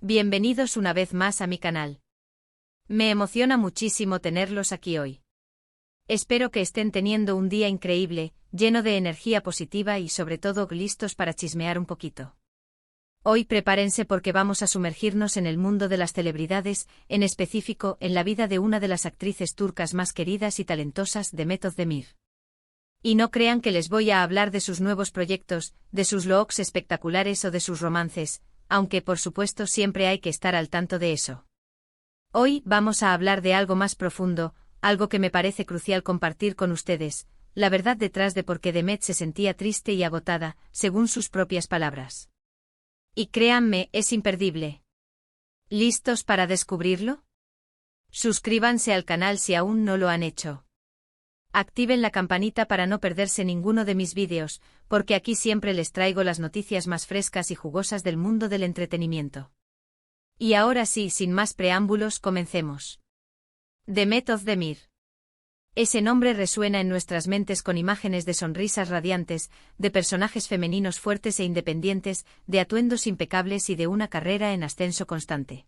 Bienvenidos una vez más a mi canal. Me emociona muchísimo tenerlos aquí hoy. Espero que estén teniendo un día increíble, lleno de energía positiva y sobre todo listos para chismear un poquito. Hoy prepárense porque vamos a sumergirnos en el mundo de las celebridades, en específico en la vida de una de las actrices turcas más queridas y talentosas, Demet Özdemir. Y no crean que les voy a hablar de sus nuevos proyectos, de sus looks espectaculares o de sus romances, aunque por supuesto siempre hay que estar al tanto de eso. Hoy vamos a hablar de algo más profundo, algo que me parece crucial compartir con ustedes, la verdad detrás de por qué Demet se sentía triste y agotada, según sus propias palabras. Y créanme, es imperdible. ¿Listos para descubrirlo? Suscríbanse al canal si aún no lo han hecho. Activen la campanita para no perderse ninguno de mis vídeos, porque aquí siempre les traigo las noticias más frescas y jugosas del mundo del entretenimiento. Y ahora sí, sin más preámbulos, comencemos. Demet Özdemir. Ese nombre resuena en nuestras mentes con imágenes de sonrisas radiantes, de personajes femeninos fuertes e independientes, de atuendos impecables y de una carrera en ascenso constante.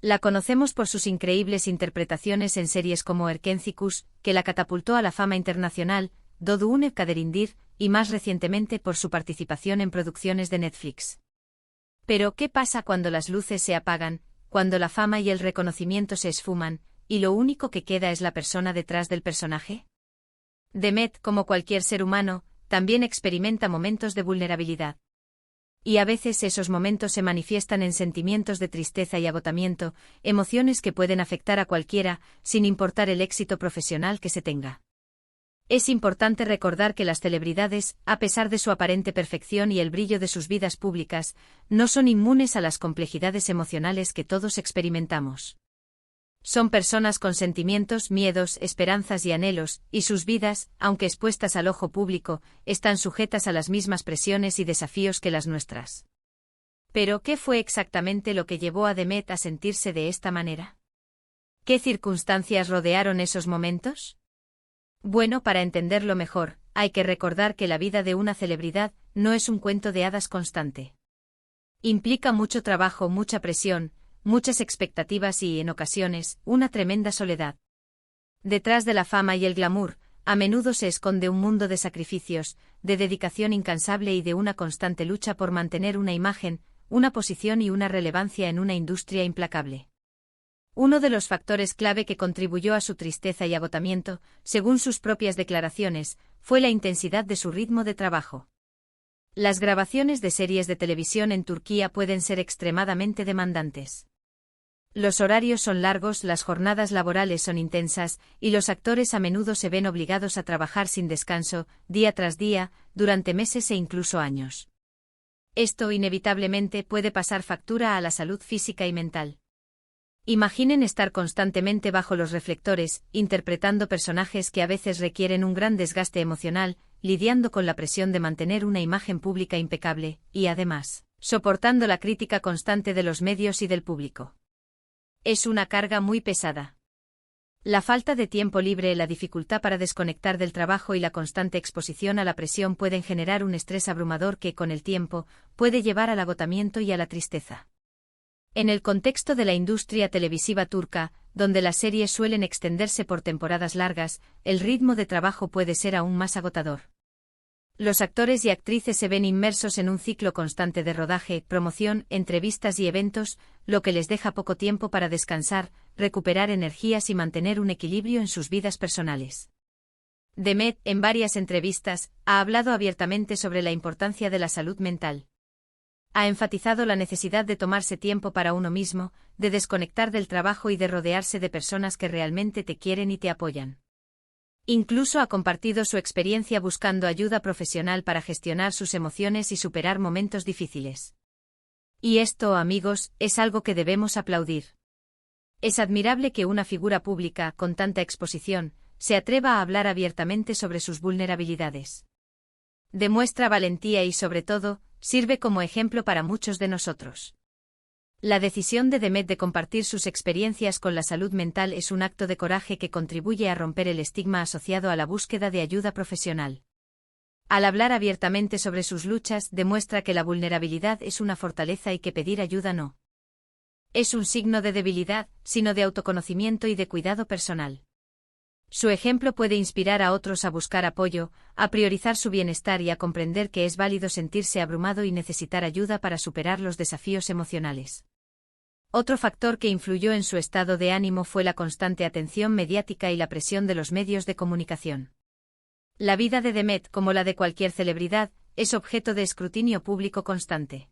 La conocemos por sus increíbles interpretaciones en series como Erkenci que la catapultó a la fama internacional, Doğduğun Kaderindir, y más recientemente por su participación en producciones de Netflix. Pero ¿qué pasa cuando las luces se apagan, cuando la fama y el reconocimiento se esfuman, y lo único que queda es la persona detrás del personaje? Demet, como cualquier ser humano, también experimenta momentos de vulnerabilidad. Y a veces esos momentos se manifiestan en sentimientos de tristeza y agotamiento, emociones que pueden afectar a cualquiera, sin importar el éxito profesional que se tenga. Es importante recordar que las celebridades, a pesar de su aparente perfección y el brillo de sus vidas públicas, no son inmunes a las complejidades emocionales que todos experimentamos. Son personas con sentimientos, miedos, esperanzas y anhelos, y sus vidas, aunque expuestas al ojo público, están sujetas a las mismas presiones y desafíos que las nuestras. Pero, ¿qué fue exactamente lo que llevó a Demet a sentirse de esta manera? ¿Qué circunstancias rodearon esos momentos? Bueno, para entenderlo mejor, hay que recordar que la vida de una celebridad no es un cuento de hadas constante. Implica mucho trabajo, mucha presión, muchas expectativas y, en ocasiones, una tremenda soledad. Detrás de la fama y el glamour, a menudo se esconde un mundo de sacrificios, de dedicación incansable y de una constante lucha por mantener una imagen, una posición y una relevancia en una industria implacable. Uno de los factores clave que contribuyó a su tristeza y agotamiento, según sus propias declaraciones, fue la intensidad de su ritmo de trabajo. Las grabaciones de series de televisión en Turquía pueden ser extremadamente demandantes. Los horarios son largos, las jornadas laborales son intensas, y los actores a menudo se ven obligados a trabajar sin descanso, día tras día, durante meses e incluso años. Esto inevitablemente puede pasar factura a la salud física y mental. Imaginen estar constantemente bajo los reflectores, interpretando personajes que a veces requieren un gran desgaste emocional, lidiando con la presión de mantener una imagen pública impecable, y además, soportando la crítica constante de los medios y del público. Es una carga muy pesada. La falta de tiempo libre, la dificultad para desconectar del trabajo y la constante exposición a la presión pueden generar un estrés abrumador que, con el tiempo, puede llevar al agotamiento y a la tristeza. En el contexto de la industria televisiva turca, donde las series suelen extenderse por temporadas largas, el ritmo de trabajo puede ser aún más agotador. Los actores y actrices se ven inmersos en un ciclo constante de rodaje, promoción, entrevistas y eventos, lo que les deja poco tiempo para descansar, recuperar energías y mantener un equilibrio en sus vidas personales. Demet, en varias entrevistas, ha hablado abiertamente sobre la importancia de la salud mental. Ha enfatizado la necesidad de tomarse tiempo para uno mismo, de desconectar del trabajo y de rodearse de personas que realmente te quieren y te apoyan. Incluso ha compartido su experiencia buscando ayuda profesional para gestionar sus emociones y superar momentos difíciles. Y esto, amigos, es algo que debemos aplaudir. Es admirable que una figura pública, con tanta exposición, se atreva a hablar abiertamente sobre sus vulnerabilidades. Demuestra valentía y, sobre todo, sirve como ejemplo para muchos de nosotros. La decisión de Demet de compartir sus experiencias con la salud mental es un acto de coraje que contribuye a romper el estigma asociado a la búsqueda de ayuda profesional. Al hablar abiertamente sobre sus luchas, demuestra que la vulnerabilidad es una fortaleza y que pedir ayuda no. es un signo de debilidad, sino de autoconocimiento y de cuidado personal. Su ejemplo puede inspirar a otros a buscar apoyo, a priorizar su bienestar y a comprender que es válido sentirse abrumado y necesitar ayuda para superar los desafíos emocionales. Otro factor que influyó en su estado de ánimo fue la constante atención mediática y la presión de los medios de comunicación. La vida de Demet, como la de cualquier celebridad, es objeto de escrutinio público constante.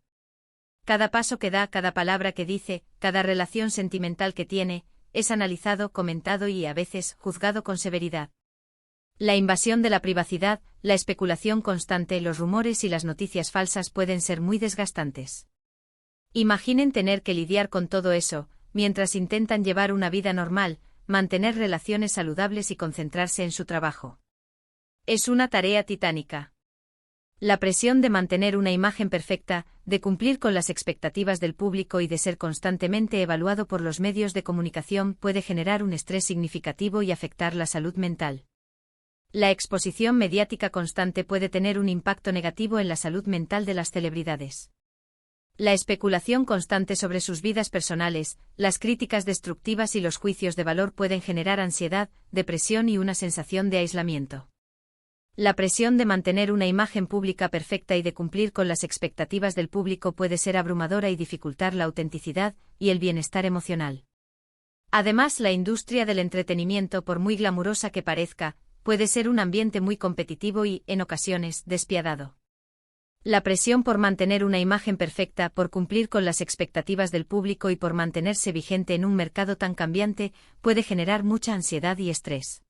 Cada paso que da, cada palabra que dice, cada relación sentimental que tiene, es analizado, comentado y, a veces, juzgado con severidad. La invasión de la privacidad, la especulación constante, los rumores y las noticias falsas pueden ser muy desgastantes. Imaginen tener que lidiar con todo eso, mientras intentan llevar una vida normal, mantener relaciones saludables y concentrarse en su trabajo. Es una tarea titánica. La presión de mantener una imagen perfecta, de cumplir con las expectativas del público y de ser constantemente evaluado por los medios de comunicación puede generar un estrés significativo y afectar la salud mental. La exposición mediática constante puede tener un impacto negativo en la salud mental de las celebridades. La especulación constante sobre sus vidas personales, las críticas destructivas y los juicios de valor pueden generar ansiedad, depresión y una sensación de aislamiento. La presión de mantener una imagen pública perfecta y de cumplir con las expectativas del público puede ser abrumadora y dificultar la autenticidad y el bienestar emocional. Además, la industria del entretenimiento, por muy glamurosa que parezca, puede ser un ambiente muy competitivo y, en ocasiones, despiadado. La presión por mantener una imagen perfecta, por cumplir con las expectativas del público y por mantenerse vigente en un mercado tan cambiante, puede generar mucha ansiedad y estrés.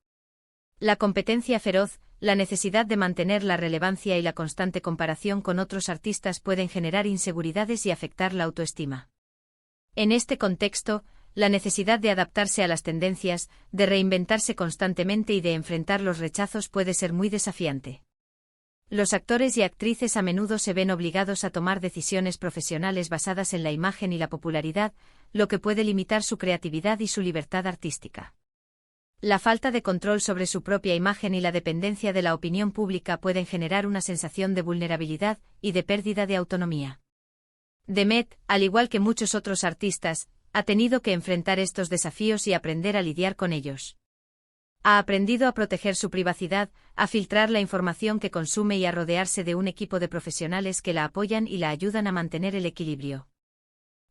La competencia feroz, la necesidad de mantener la relevancia y la constante comparación con otros artistas pueden generar inseguridades y afectar la autoestima. En este contexto, la necesidad de adaptarse a las tendencias, de reinventarse constantemente y de enfrentar los rechazos puede ser muy desafiante. Los actores y actrices a menudo se ven obligados a tomar decisiones profesionales basadas en la imagen y la popularidad, lo que puede limitar su creatividad y su libertad artística. La falta de control sobre su propia imagen y la dependencia de la opinión pública pueden generar una sensación de vulnerabilidad y de pérdida de autonomía. Demet, al igual que muchos otros artistas, ha tenido que enfrentar estos desafíos y aprender a lidiar con ellos. Ha aprendido a proteger su privacidad, a filtrar la información que consume y a rodearse de un equipo de profesionales que la apoyan y la ayudan a mantener el equilibrio.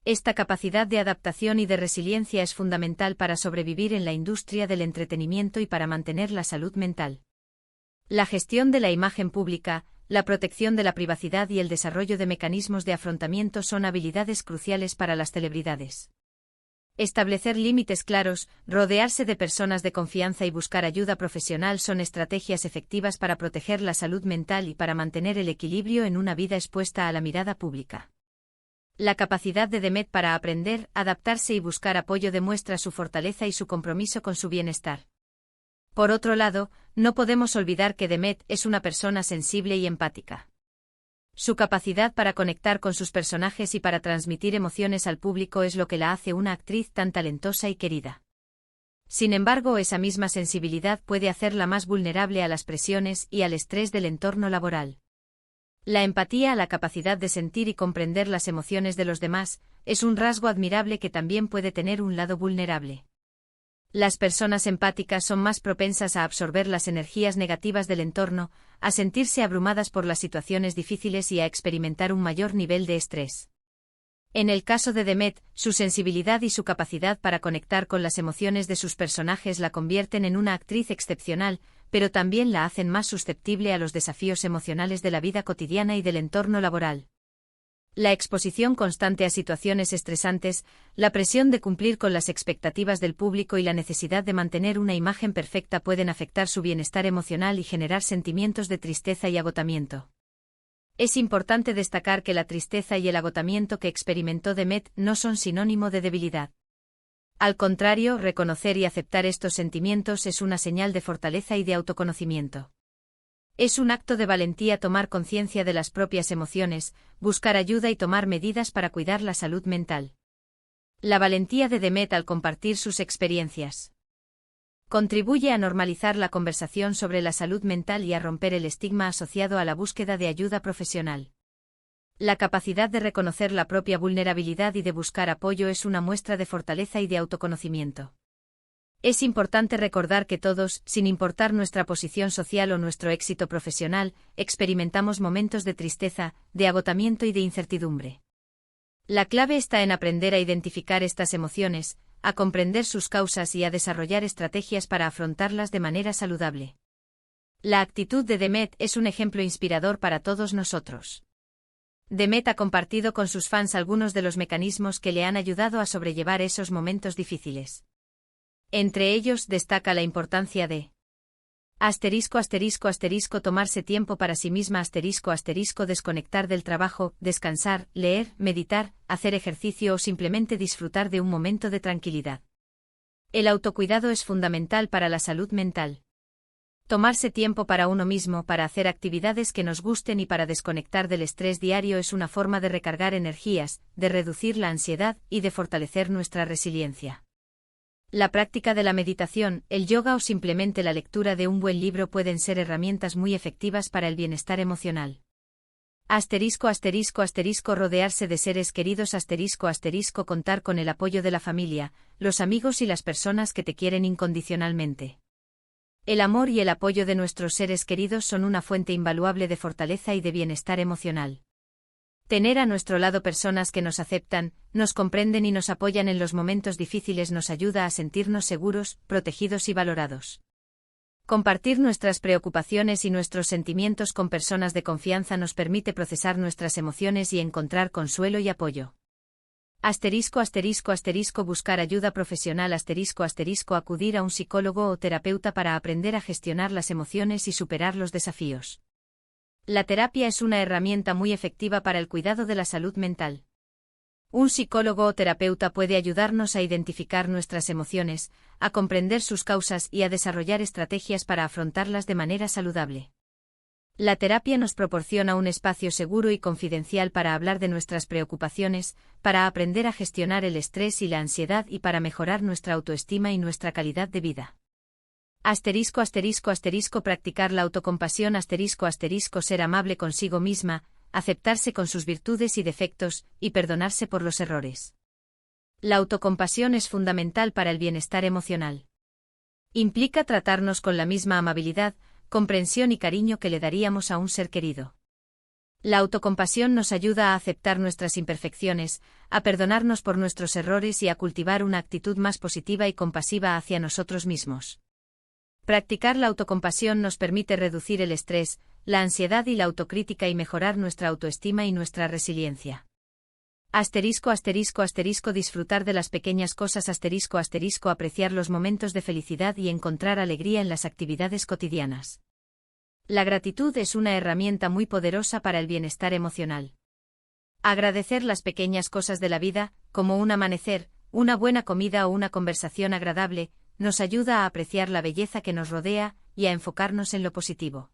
Esta capacidad de adaptación y de resiliencia es fundamental para sobrevivir en la industria del entretenimiento y para mantener la salud mental. La gestión de la imagen pública, la protección de la privacidad y el desarrollo de mecanismos de afrontamiento son habilidades cruciales para las celebridades. Establecer límites claros, rodearse de personas de confianza y buscar ayuda profesional son estrategias efectivas para proteger la salud mental y para mantener el equilibrio en una vida expuesta a la mirada pública. La capacidad de Demet para aprender, adaptarse y buscar apoyo demuestra su fortaleza y su compromiso con su bienestar. Por otro lado, no podemos olvidar que Demet es una persona sensible y empática. Su capacidad para conectar con sus personajes y para transmitir emociones al público es lo que la hace una actriz tan talentosa y querida. Sin embargo, esa misma sensibilidad puede hacerla más vulnerable a las presiones y al estrés del entorno laboral. La empatía, la capacidad de sentir y comprender las emociones de los demás, es un rasgo admirable que también puede tener un lado vulnerable. Las personas empáticas son más propensas a absorber las energías negativas del entorno, a sentirse abrumadas por las situaciones difíciles y a experimentar un mayor nivel de estrés. En el caso de Demet, su sensibilidad y su capacidad para conectar con las emociones de sus personajes la convierten en una actriz excepcional, pero también la hacen más susceptible a los desafíos emocionales de la vida cotidiana y del entorno laboral. La exposición constante a situaciones estresantes, la presión de cumplir con las expectativas del público y la necesidad de mantener una imagen perfecta pueden afectar su bienestar emocional y generar sentimientos de tristeza y agotamiento. Es importante destacar que la tristeza y el agotamiento que experimentó Demet no son sinónimo de debilidad. Al contrario, reconocer y aceptar estos sentimientos es una señal de fortaleza y de autoconocimiento. Es un acto de valentía tomar conciencia de las propias emociones, buscar ayuda y tomar medidas para cuidar la salud mental. La valentía de Demet al compartir sus experiencias contribuye a normalizar la conversación sobre la salud mental y a romper el estigma asociado a la búsqueda de ayuda profesional. La capacidad de reconocer la propia vulnerabilidad y de buscar apoyo es una muestra de fortaleza y de autoconocimiento. Es importante recordar que todos, sin importar nuestra posición social o nuestro éxito profesional, experimentamos momentos de tristeza, de agotamiento y de incertidumbre. La clave está en aprender a identificar estas emociones, a comprender sus causas y a desarrollar estrategias para afrontarlas de manera saludable. La actitud de Demet es un ejemplo inspirador para todos nosotros. Demet ha compartido con sus fans algunos de los mecanismos que le han ayudado a sobrellevar esos momentos difíciles. Entre ellos destaca la importancia de tomarse tiempo para sí misma desconectar del trabajo, descansar, leer, meditar, hacer ejercicio o simplemente disfrutar de un momento de tranquilidad. El autocuidado es fundamental para la salud mental. Tomarse tiempo para uno mismo, para hacer actividades que nos gusten y para desconectar del estrés diario es una forma de recargar energías, de reducir la ansiedad y de fortalecer nuestra resiliencia. La práctica de la meditación, el yoga o simplemente la lectura de un buen libro pueden ser herramientas muy efectivas para el bienestar emocional. Rodearse de seres queridos contar con el apoyo de la familia, los amigos y las personas que te quieren incondicionalmente. El amor y el apoyo de nuestros seres queridos son una fuente invaluable de fortaleza y de bienestar emocional. Tener a nuestro lado personas que nos aceptan, nos comprenden y nos apoyan en los momentos difíciles nos ayuda a sentirnos seguros, protegidos y valorados. Compartir nuestras preocupaciones y nuestros sentimientos con personas de confianza nos permite procesar nuestras emociones y encontrar consuelo y apoyo. Buscar ayuda profesional acudir a un psicólogo o terapeuta para aprender a gestionar las emociones y superar los desafíos. La terapia es una herramienta muy efectiva para el cuidado de la salud mental. Un psicólogo o terapeuta puede ayudarnos a identificar nuestras emociones, a comprender sus causas y a desarrollar estrategias para afrontarlas de manera saludable. La terapia nos proporciona un espacio seguro y confidencial para hablar de nuestras preocupaciones, para aprender a gestionar el estrés y la ansiedad y para mejorar nuestra autoestima y nuestra calidad de vida. Practicar la autocompasión ser amable consigo misma, aceptarse con sus virtudes y defectos, y perdonarse por los errores. La autocompasión es fundamental para el bienestar emocional. Implica tratarnos con la misma amabilidad, comprensión y cariño que le daríamos a un ser querido. La autocompasión nos ayuda a aceptar nuestras imperfecciones, a perdonarnos por nuestros errores y a cultivar una actitud más positiva y compasiva hacia nosotros mismos. Practicar la autocompasión nos permite reducir el estrés, la ansiedad y la autocrítica y mejorar nuestra autoestima y nuestra resiliencia. Disfrutar de las pequeñas cosas apreciar los momentos de felicidad y encontrar alegría en las actividades cotidianas. La gratitud es una herramienta muy poderosa para el bienestar emocional. Agradecer las pequeñas cosas de la vida, como un amanecer, una buena comida o una conversación agradable, nos ayuda a apreciar la belleza que nos rodea y a enfocarnos en lo positivo.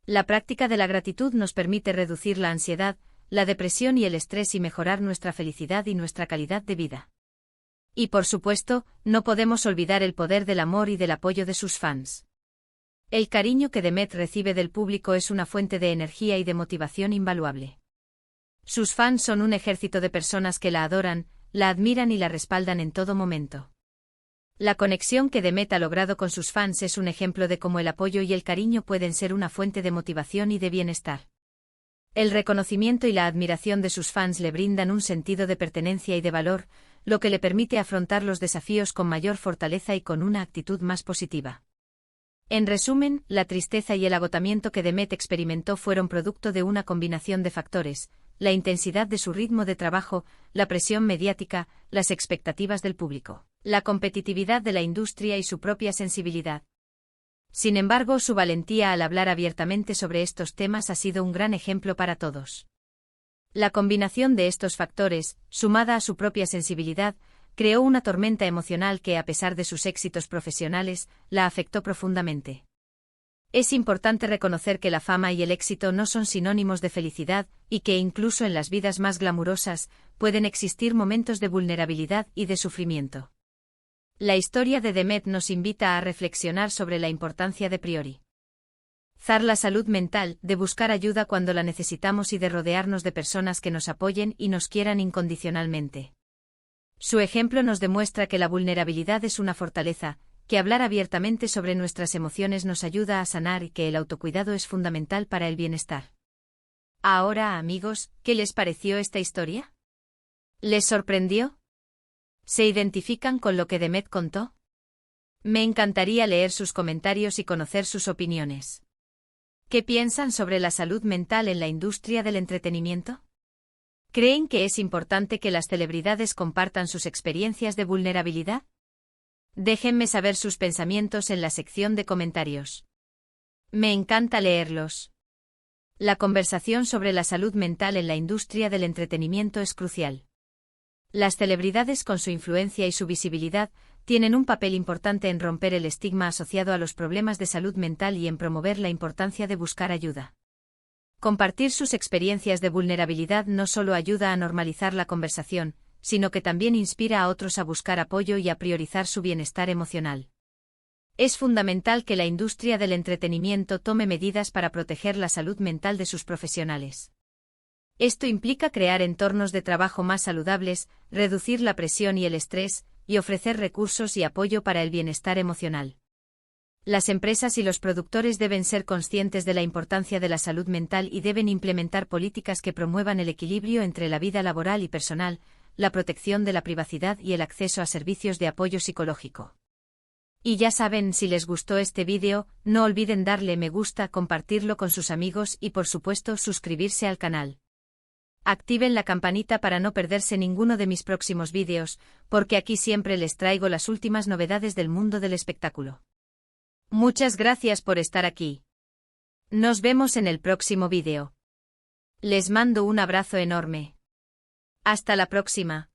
La práctica de la gratitud nos permite reducir la ansiedad, la depresión y el estrés y mejorar nuestra felicidad y nuestra calidad de vida. Y por supuesto, no podemos olvidar el poder del amor y del apoyo de sus fans. El cariño que Demet recibe del público es una fuente de energía y de motivación invaluable. Sus fans son un ejército de personas que la adoran, la admiran y la respaldan en todo momento. La conexión que Demet ha logrado con sus fans es un ejemplo de cómo el apoyo y el cariño pueden ser una fuente de motivación y de bienestar. El reconocimiento y la admiración de sus fans le brindan un sentido de pertenencia y de valor, lo que le permite afrontar los desafíos con mayor fortaleza y con una actitud más positiva. En resumen, la tristeza y el agotamiento que Demet experimentó fueron producto de una combinación de factores: la intensidad de su ritmo de trabajo, la presión mediática, las expectativas del público, la competitividad de la industria y su propia sensibilidad. Sin embargo, su valentía al hablar abiertamente sobre estos temas ha sido un gran ejemplo para todos. La combinación de estos factores, sumada a su propia sensibilidad, creó una tormenta emocional que, a pesar de sus éxitos profesionales, la afectó profundamente. Es importante reconocer que la fama y el éxito no son sinónimos de felicidad, y que incluso en las vidas más glamurosas, pueden existir momentos de vulnerabilidad y de sufrimiento. La historia de Demet nos invita a reflexionar sobre la importancia de La salud mental, de buscar ayuda cuando la necesitamos y de rodearnos de personas que nos apoyen y nos quieran incondicionalmente. Su ejemplo nos demuestra que la vulnerabilidad es una fortaleza, que hablar abiertamente sobre nuestras emociones nos ayuda a sanar y que el autocuidado es fundamental para el bienestar. Ahora, amigos, ¿qué les pareció esta historia? ¿Les sorprendió? ¿Se identifican con lo que Demet contó? Me encantaría leer sus comentarios y conocer sus opiniones. ¿Qué piensan sobre la salud mental en la industria del entretenimiento? ¿Creen que es importante que las celebridades compartan sus experiencias de vulnerabilidad? Déjenme saber sus pensamientos en la sección de comentarios. Me encanta leerlos. La conversación sobre la salud mental en la industria del entretenimiento es crucial. Las celebridades, con su influencia y su visibilidad, tienen un papel importante en romper el estigma asociado a los problemas de salud mental y en promover la importancia de buscar ayuda. Compartir sus experiencias de vulnerabilidad no solo ayuda a normalizar la conversación, sino que también inspira a otros a buscar apoyo y a priorizar su bienestar emocional. Es fundamental que la industria del entretenimiento tome medidas para proteger la salud mental de sus profesionales. Esto implica crear entornos de trabajo más saludables, reducir la presión y el estrés, y ofrecer recursos y apoyo para el bienestar emocional. Las empresas y los productores deben ser conscientes de la importancia de la salud mental y deben implementar políticas que promuevan el equilibrio entre la vida laboral y personal, la protección de la privacidad y el acceso a servicios de apoyo psicológico. Y ya saben, si les gustó este vídeo, no olviden darle me gusta, compartirlo con sus amigos y por supuesto suscribirse al canal. Activen la campanita para no perderse ninguno de mis próximos vídeos, porque aquí siempre les traigo las últimas novedades del mundo del espectáculo. Muchas gracias por estar aquí. Nos vemos en el próximo vídeo. Les mando un abrazo enorme. Hasta la próxima.